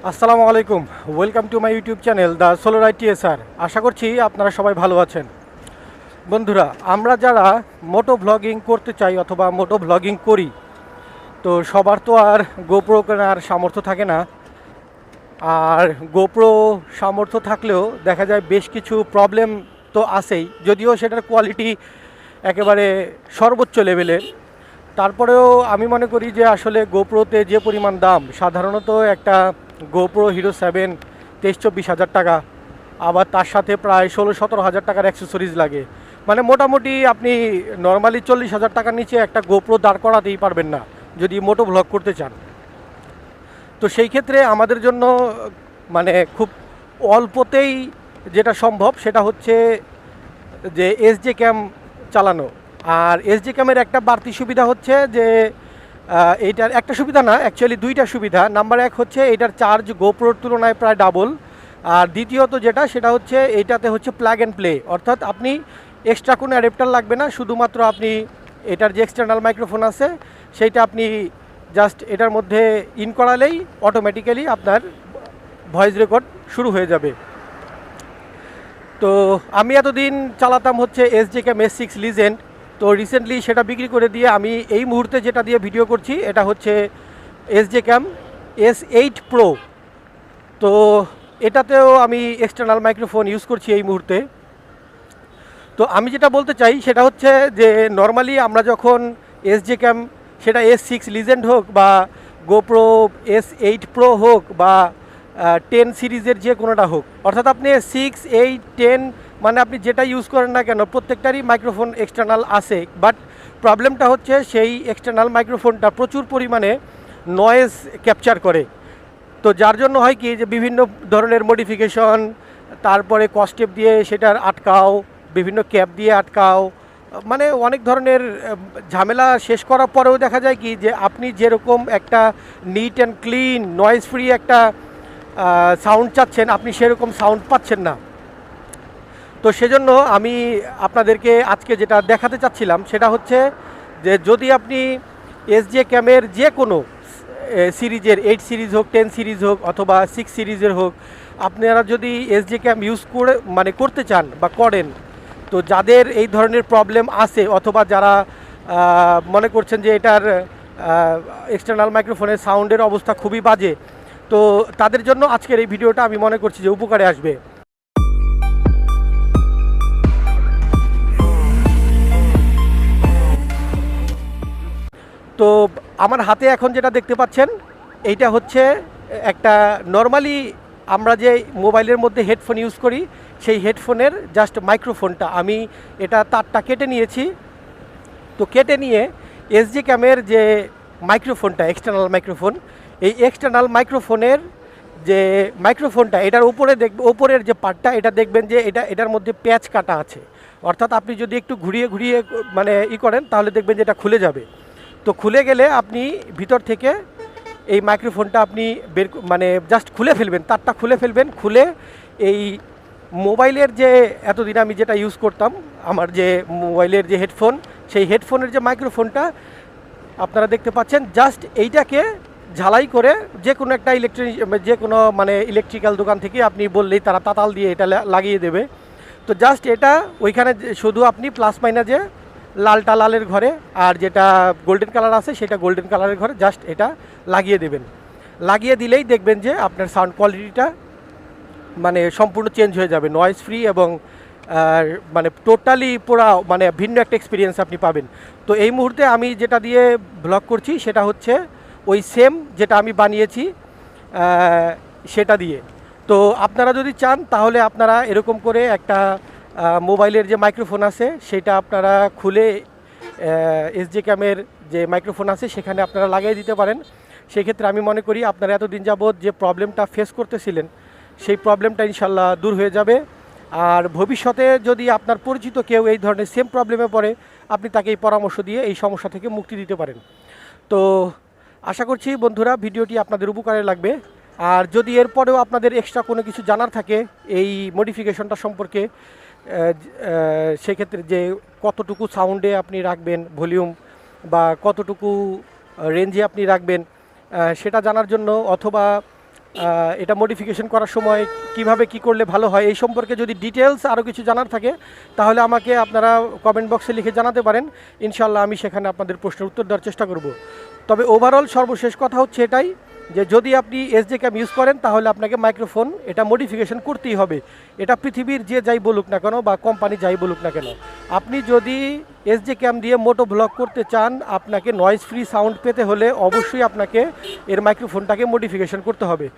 আসসালামু আলাইকুম, welcome to my YouTube channel the solo right TSR. আশা করছি আপনারা সবাই ভালো আছেন। বন্ধুরা, আমরা যারা মোটো ভ্লগিং করতে চাই অথবা মোটো ভ্লগিং করি, তো সবার তো আর গোপ্রো কেনার সামর্থ্য থাকে না। আর গোপ্রো সামর্থ্য থাকলেও দেখা যায় বেশ কিছু প্রবলেম তো আছেই, যদিও সেটার কোয়ালিটি একেবারে সর্বোচ্চ লেভেলের। তারপরেও আমি মনে করি যে আসলে গোপ্রোতে যে পরিমাণ দাম, সাধারণত একটা গোপ্রো হিরো 7 23-24 হাজার টাকা, আবার তার সাথে প্রায় 16-17 হাজার টাকার অ্যাক্সেসরিজ লাগে। মানে মোটামুটি আপনি নর্মালি 40 হাজার টাকার নিচে একটা গোপ্রো দাঁড় করাতেই পারবেন না যদি মোটো ভ্লগ করতে চান। তো সেই ক্ষেত্রে আমাদের জন্য মানে খুব অল্পতেই যেটা সম্ভব সেটা হচ্ছে যে SJCAM চালানো। আর SJCAM-এর একটা বাড়তি সুবিধা হচ্ছে যে এইটার একটা সুবিধা না, অ্যাকচুয়ালি দুইটা সুবিধা। নাম্বার 1 হচ্ছে এইটার চার্জ গোপ্রোর তুলনায় প্রায় ডাবল। আর দ্বিতীয়ত যেটা সেটা হচ্ছে এইটাতে হচ্ছে প্লাগ অ্যান্ড প্লে, অর্থাৎ আপনি এক্সট্রা কোনো অ্যাডাপ্টার লাগবে না, শুধুমাত্র আপনি এটার যে এক্সটার্নাল মাইক্রোফোন আছে সেইটা আপনি জাস্ট এটার মধ্যে ইন করালেই অটোমেটিক্যালি আপনার ভয়েস রেকর্ড শুরু হয়ে যাবে। তো আমি এতদিন চালাতাম হচ্ছে SJCAM S6 লিজেন্ড। তো রিসেন্টলি সেটা বিক্রি করে দিয়ে আমি এই মুহূর্তে যেটা দিয়ে ভিডিও করছি এটা হচ্ছে SJCAM S8 Pro। তো এটাতেও আমি এক্সটার্নাল মাইক্রোফোন ইউজ করছি এই মুহূর্তে। তো আমি যেটা বলতে চাই সেটা হচ্ছে যে নর্মালি আমরা যখন SJCAM, সেটা S6 লিজেন্ড হোক বা গোপ্রো S8 Pro হোক বা 10 সিরিজের যে কোনোটা হোক, অর্থাৎ আপনি 6, 8, 10 মানে আপনি যেটা ইউজ করেন না কেন প্রত্যেকটারই মাইক্রোফোন এক্সটার্নাল আছে। বাট প্রবলেমটা হচ্ছে সেই এক্সটার্নাল মাইক্রোফোনটা প্রচুর পরিমাণে নয়েজ ক্যাপচার করে। তো যার জন্য হয় কি যে বিভিন্ন ধরনের মডিফিকেশন, তারপরে কস্টেপ দিয়ে সেটার আটকাও, বিভিন্ন ক্যাপ দিয়ে আটকাও, মানে অনেক ধরনের ঝামেলা শেষ করার পরেও দেখা যায় কি যে আপনি যেরকম একটা neat and clean noise free একটা সাউন্ড চাচ্ছেন, আপনি সেরকম সাউন্ড পাচ্ছেন না। তো সেজন্য আমি আপনাদেরকে আজকে যেটা দেখাতে চাচ্ছিলাম সেটা হচ্ছে যে যদি আপনি SJCAM-এর যে কোনো সিরিজের 8 সিরিজ হোক, 10 সিরিজ হোক অথবা 6 সিরিজের হোক, আপনারা যদি SJCAM ইউজ করে মানে করতে চান বা করেন, তো যাদের এই ধরনের প্রবলেম আছে অথবা যারা মনে করছেন যে এটার এক্সটার্নাল মাইক্রোফোনের সাউন্ডের অবস্থা খুবই বাজে, তো তাদের জন্য আজকের এই ভিডিওটা আমি মনে করছি যে উপকারে আসবে। তো আমার হাতে এখন যেটা দেখতে পাচ্ছেন এইটা হচ্ছে একটা নর্মালি আমরা যে মোবাইলের মধ্যে হেডফোন ইউজ করি সেই হেডফোনের জাস্ট মাইক্রোফোনটা আমি এটা তারটা কেটে নিয়েছি। তো কেটে নিয়ে SJCAM-এর যে মাইক্রোফোনটা এক্সটার্নাল মাইক্রোফোন, এই এক্সটার্নাল মাইক্রোফোনের যে মাইক্রোফোনটা এটার উপরে উপরের যে পার্টটা এটা দেখবেন যে এটার মধ্যে প্যাচ কাটা আছে, অর্থাৎ আপনি যদি একটু ঘুরিয়ে ঘুরিয়ে মানে করেন তাহলে দেখবেন যে এটা খুলে যাবে। তো খুলে গেলে আপনি ভিতর থেকে এই মাইক্রোফোনটা আপনি মানে জাস্ট খুলে ফেলবেন, তারটা খুলে ফেলবেন, খুলে এই মোবাইলের যে এতদিন আমি যেটা ইউজ করতাম আমার যে মোবাইলের যে হেডফোন, সেই হেডফোনের যে মাইক্রোফোনটা আপনারা দেখতে পাচ্ছেন, জাস্ট এইটাকে ঝালাই করে যে কোনো একটা যে কোনো মানে ইলেকট্রিক্যাল দোকান থেকে আপনি বললেই তারা তাতাল দিয়ে এটা লাগিয়ে দেবে। তো জাস্ট এটা ওইখানে শুধু আপনি প্লাস মাইনাসে লালটা লালের ঘরে আর যেটা গোল্ডেন কালার আছে সেটা গোল্ডেন কালারের ঘরে জাস্ট এটা লাগিয়ে দেবেন। লাগিয়ে দিলেই দেখবেন যে আপনার সাউন্ড কোয়ালিটিটা মানে সম্পূর্ণ চেঞ্জ হয়ে যাবে, নয়েজ ফ্রি এবং মানে টোটালি পুরা মানে ভিন্ন একটা এক্সপিরিয়েন্স আপনি পাবেন। তো এই মুহূর্তে আমি যেটা দিয়ে ব্লগ করছি সেটা হচ্ছে ওই সেম যেটা আমি বানিয়েছি সেটা দিয়ে। তো আপনারা যদি চান তাহলে আপনারা এরকম করে একটা মোবাইলের যে মাইক্রোফোন আছে সেটা আপনারা খুলে SJCAM-এর যে মাইক্রোফোন আছে সেখানে আপনারা লাগিয়ে দিতে পারেন। সেক্ষেত্রে আমি মনে করি আপনারা এতদিন যাবৎ যে প্রবলেমটা ফেস করতেছিলেন সেই প্রবলেমটা ইনশাল্লাহ দূর হয়ে যাবে। আর ভবিষ্যতে যদি আপনার পরিচিত কেউ এই ধরনের সেম প্রবলেমে পড়ে, আপনি তাকে এই পরামর্শ দিয়ে এই সমস্যা থেকে মুক্তি দিতে পারেন। তো আশা করছি বন্ধুরা ভিডিওটি আপনাদের উপকারে লাগবে। আর যদি এরপরেও আপনাদের এক্সট্রা কোনো কিছু জানার থাকে এই মডিফিকেশনটা সম্পর্কে, সেক্ষেত্রে যে কতটুকু সাউন্ডে আপনি রাখবেন ভলিউম বা কতটুকু রেঞ্জে আপনি রাখবেন সেটা জানার জন্য, অথবা এটা মডিফিকেশন করার সময় কিভাবে কি করলে ভালো হয় এই সম্পর্কে যদি ডিটেলস আরও কিছু জানার থাকে তাহলে আমাকে আপনারা কমেন্ট বক্সে লিখে জানাতে পারেন। ইনশাল্লাহ আমি সেখানে আপনাদের প্রশ্নের উত্তর দেওয়ার চেষ্টা করব। তবে ওভারঅল সর্বশেষ কথা হচ্ছে এটাই যে যদি আপনি SJCAM ইউজ করেন তাহলে আপনাকে মাইক্রোফোন এটা মডিফিকেশন করতেই হবে। এটা পৃথিবীর যে যাই বলুক না কেন বা কোম্পানি যাই বলুক না কেন, আপনি যদি SJCAM দিয়ে মোটো ব্লগ করতে চান, আপনাকে নয়েজ ফ্রি সাউন্ড পেতে হলে অবশ্যই আপনাকে এর মাইক্রোফোনটাকে মডিফিকেশন করতে হবে।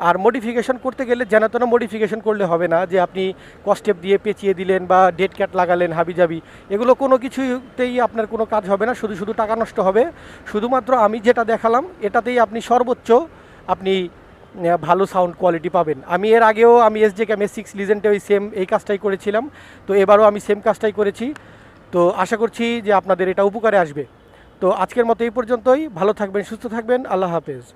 আর মডিফিকেশন করতে গেলে যেন তেন মডিফিকেশন করলে হবে না যে আপনি কস্টেপ দিয়ে পেঁচিয়ে দিলেন বা ডেড ক্যাট লাগালেন হাবিজাবি, এগুলো কোনো কিছুতেই আপনার কোনো কাজ হবে না, শুধু শুধু টাকা নষ্ট হবে। শুধুমাত্র আমি যেটা দেখালাম এটাতেই আপনি সর্বোচ্চ আপনি ভালো সাউন্ড কোয়ালিটি পাবেন। আমি এর আগেও আমি SJCAM S6 লিজেন্ডে ওই সেম এই কাজটাই করেছিলাম, তো এবারও আমি সেম কাজটাই করেছি। তো আশা করছি যে আপনাদের এটা উপকারে আসবে। তো আজকের মতো এই পর্যন্তই। ভালো থাকবেন, সুস্থ থাকবেন, আল্লাহ হাফেজ।